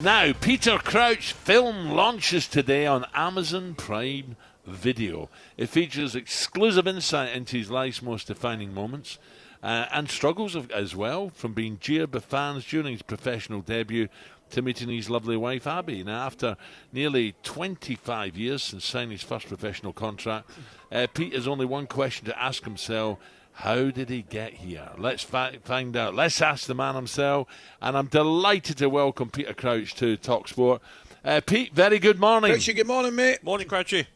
Now, Peter Crouch film launches today on Amazon Prime Video. It features exclusive insight into his life's most defining moments and struggles as well, from being jeered by fans during his professional debut to meeting his lovely wife Abby. Now, after nearly 25 years since signing his first professional contract, Pete has only one question to ask himself: how did he get here? Let's find out. Let's ask the man himself. And I'm delighted to welcome Peter Crouch to talkSPORT. Pete, very good morning. Crouchy, good morning, mate. Morning, Crouchy.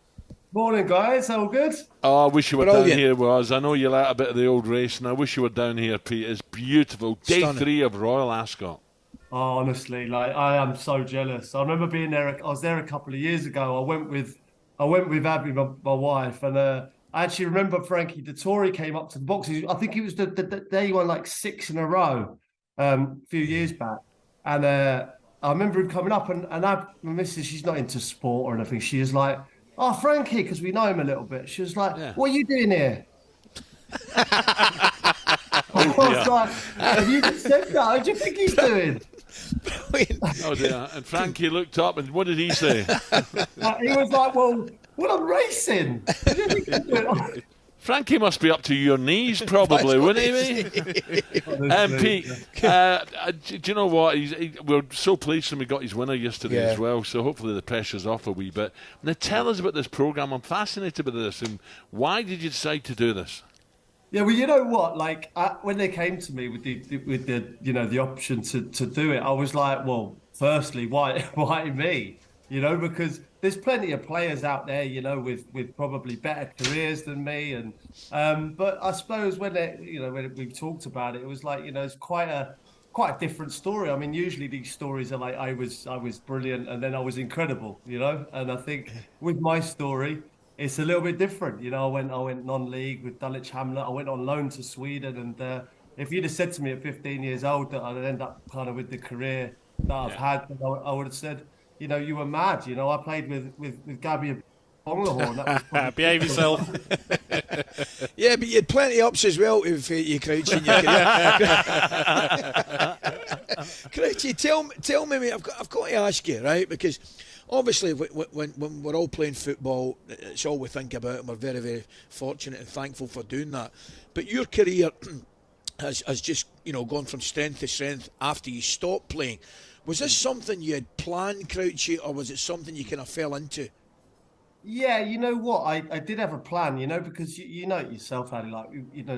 Morning, guys. All good? Oh, I wish you were down here with us. I know you like a bit of the old race, and I wish you were down here, Pete. It's beautiful. Day 3 of Royal Ascot. Oh, honestly, I am so jealous. I remember being there. I was there a couple of years ago. I went with Abby, my wife, and I actually remember Frankie Dettori came up to the boxes. I think it was the day he won like 6 in a row a few years back. And I remember him coming up, and my missus, she's not into sport or anything. She was like, "Oh, Frankie," because we know him a little bit. She was like, "What are you doing here?" I was like, "Have you just said that? What do you think he's doing?" Oh dear. And Frankie looked up, and what did he say? He was like, "Well, I'm racing." What do you think I'm doing? Frankie must be up to your knees, probably, wouldn't he? Pete, do you know what? We're so pleased when we got his winner yesterday as well, so hopefully the pressure's off a wee bit. Now, tell us about this programme. I'm fascinated by this. And why did you decide to do this? Yeah, well, you know what? Like when they came to me with the option to do it, I was like, well, firstly, why me? Because there's plenty of players out there, with probably better careers than me, and but I suppose when we talked about it, it was like it's quite a different story. I mean, usually these stories are like I was brilliant and then I was incredible, and I think with my story, it's a little bit different. I went non-league with Dulwich Hamlet. I went on loan to Sweden, and if you'd have said to me at 15 years old that I'd end up kind of with the career that I've had, I would have said, you were mad. I played with Gabby Bonglehorn. Behave yourself. Yeah, but you had plenty of ups as well with you, Crouchy, in your career. Crouchy, tell me, mate, I've got to ask you, right? Because obviously, when we're all playing football, it's all we think about, and we're very, very fortunate and thankful for doing that. But your career has just, gone from strength to strength after you stopped playing. Was this something you had planned, Crouchy, or was it something you kind of fell into? Yeah, you know what? I did have a plan, because you know it yourself, Addy, like,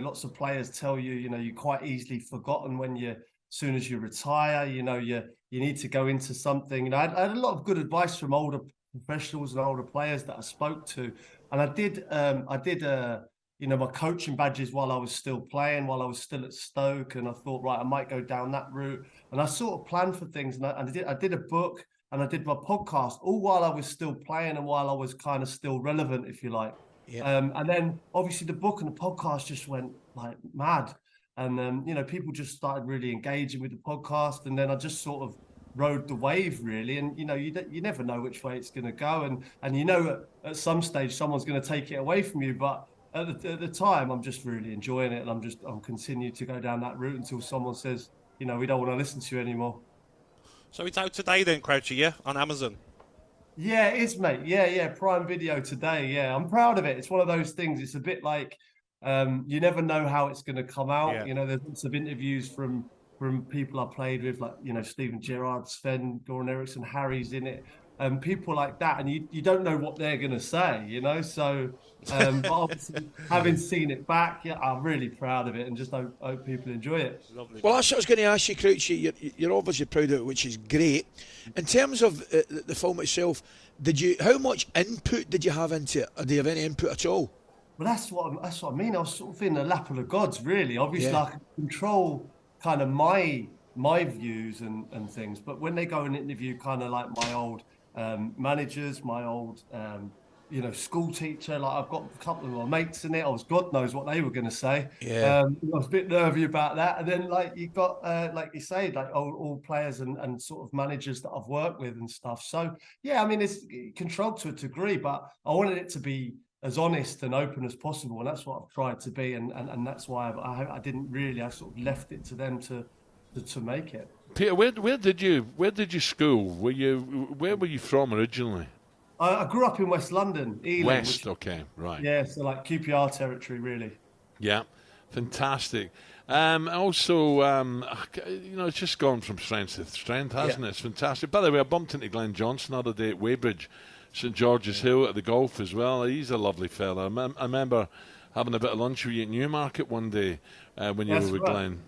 lots of players tell you, you're quite easily forgotten as soon as you retire, you need to go into something. I had a lot of good advice from older professionals and older players that I spoke to. And I did my coaching badges while I was still playing, while I was still at Stoke. And I thought, right, I might go down that route. And I sort of planned for things. And I did a book and I did my podcast all while I was still playing and while I was kind of still relevant, if you like. Yeah. And then obviously the book and the podcast just went like mad. And, people just started really engaging with the podcast. And then I just sort of rode the wave, really. And, you never know which way it's going to go. And at some stage, someone's going to take it away from you. But at the time, I'm just really enjoying it. And I'm continuing to go down that route until someone says, we don't want to listen to you anymore. So it's out today then, Crouchy, yeah? On Amazon? Yeah, it is, mate. Yeah. Prime Video today. Yeah, I'm proud of it. It's one of those things. It's a bit like you never know how it's going to come out. Yeah. There's lots of interviews from people I played with, like, Steven Gerrard, Sven, Goran Eriksson, Harry's in it. People like that, and you don't know what they're going to say, So, but obviously, having seen it back, I'm really proud of it, and just hope people enjoy it. Lovely. Well, that's what I was going to ask you, Crouchy. You're obviously proud of it, which is great. In terms of the film itself, how much input did you have into it? Or do you have any input at all? Well, that's what I mean. I was sort of in the lap of the gods, really. Obviously, I can control kind of my views and things, but when they go and interview kind of like my old managers, my old school teacher, like I've got a couple of my mates in it. God knows what they were going to say. I was a bit nervy about that. And then like you've got like you say, like old players and sort of managers that I've worked with and stuff. So yeah, I mean, it's controlled to a degree, but I wanted it to be as honest and open as possible, and that's what I've tried to be, and that's why I didn't really. I sort of left it to them to make it. Peter, where did you school? Where were you from originally? I grew up in West London, Ealing. West, okay, right. Yeah, so like QPR territory, really. Yeah, fantastic. Also, it's just gone from strength to strength, hasn't it? It's fantastic. By the way, I bumped into Glenn Johnson the other day at Weybridge, St George's Hill at the golf as well. He's a lovely fella. I remember having a bit of lunch with you at Newmarket one day when you were with Glenn.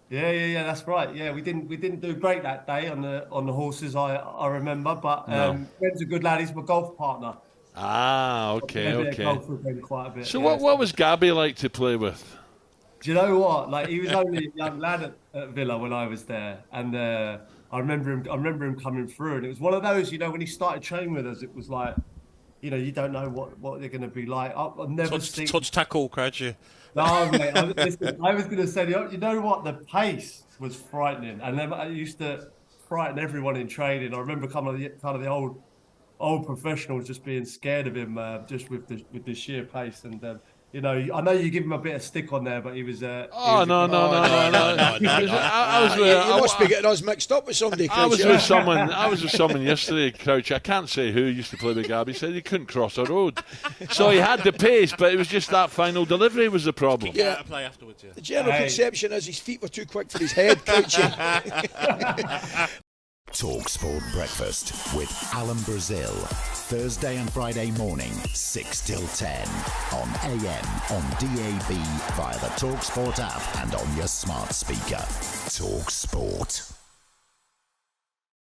Yeah, that's right. Yeah, we didn't do great that day on the horses. I remember, but Ben's a good lad. He's my golf partner. Ah, okay. Golf with Ben quite a bit. So what was Gabby like to play with? Do you know what? Like, he was only a young lad at Villa when I was there, and I remember him coming through, and it was one of those, when he started training with us, it was like, you don't know what they're going to be like. I've never seen touch tackle, Crouchy. No, mate. I was going to say, you know what? The pace was frightening, and then I used to frighten everyone in training. I remember kind of the old professionals just being scared of him, just with the sheer pace. And I know you give him a bit of stick on there, but he was. No. I You must be getting us mixed up with somebody. I was with someone yesterday, Crouchy. I can't say who used to play with Gabby. He said he couldn't cross a road, so he had the pace, but it was just that final delivery was the problem. Yeah, to play afterwards. Yeah. The general conception is his feet were too quick for his head, Crouchy. talkSPORT Breakfast with Alan Brazil. Thursday and Friday morning, 6 till 10. On AM, on DAB, via the talkSPORT app and on your smart speaker. talkSPORT.